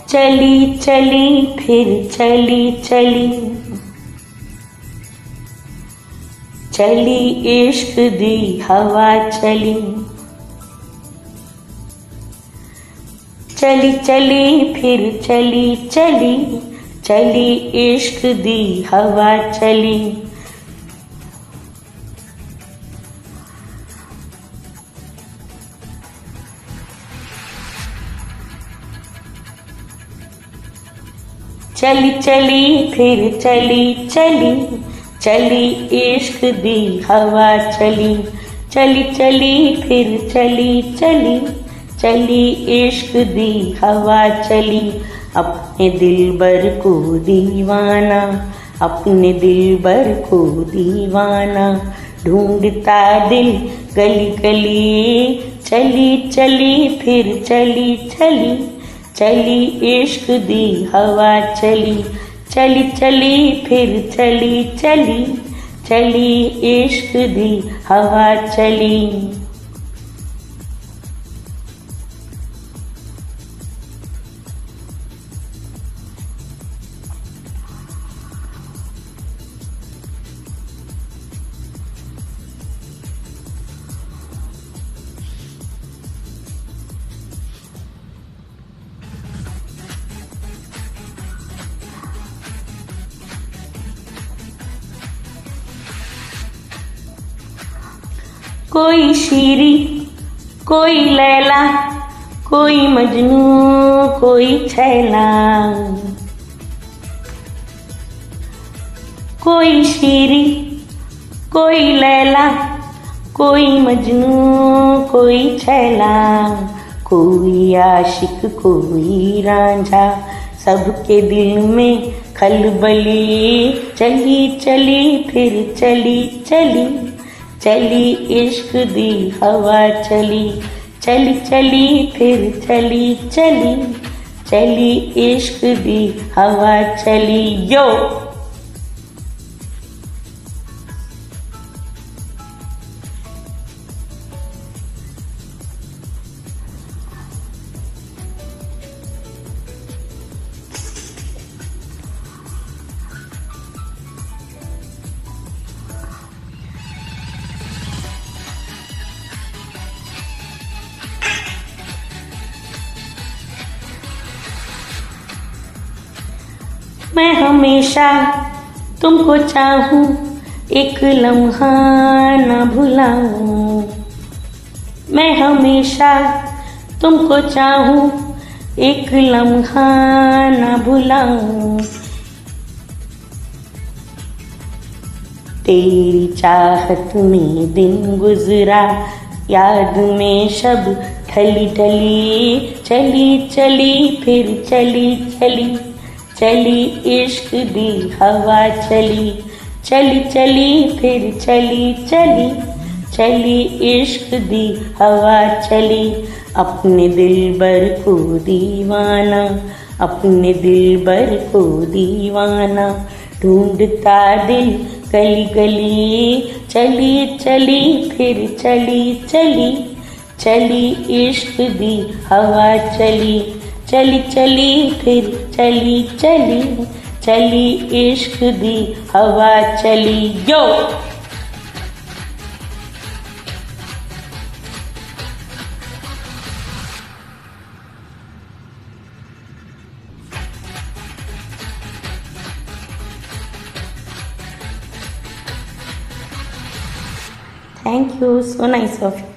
चली चली फिर चली चली, चली इश्क दी हवा चली। चली चली फिर चली चली, चली इश्क दी हवा चली। चली चली फिर चली चली, चली इश्क दी हवा चली। चली चली फिर चली चली, चली इश्क दी हवा चली। अपने दिलबर को दीवाना, अपने दिलबर को दीवाना, ढूंढता दिल गली गली। चली चली फिर चली चली, चली इश्क दी हवा चली। चली चली फिर चली चली, चली इश्क दी हवा चली। कोई शीरी कोई लैला, कोई मजनू कोई छैला। कोई शीरी कोई लैला, कोई मजनू कोई छैला। कोई आशिक कोई रांझा, सबके दिल में खलबली। चली चली फिर चली चली, चली इश्क दी हवा चली। चली चली फिर चली चली, चली इश्क दी हवा चली। यो मैं हमेशा तुमको चाहूं, एक लम्हा न भुलाऊं। मैं हमेशा तुमको चाहूं, एक लम्हा न भुलाऊं। तेरी चाहत में दिन गुजरा, याद में शब ढली ढली। चली चली फिर चली चली, चली इश्क दी हवा चली। चली चली फिर चली चली, चली इश्क दी हवा चली। अपने दिलबर को दीवाना, अपने दिलबर को दीवाना, ढूंढता दिल गली गली। चली चली फिर चली चली, चली इश्क दी हवा चली। चली चली फिर चली चली, चली इश्क दी हवा चली। यो thank you, so nice of you.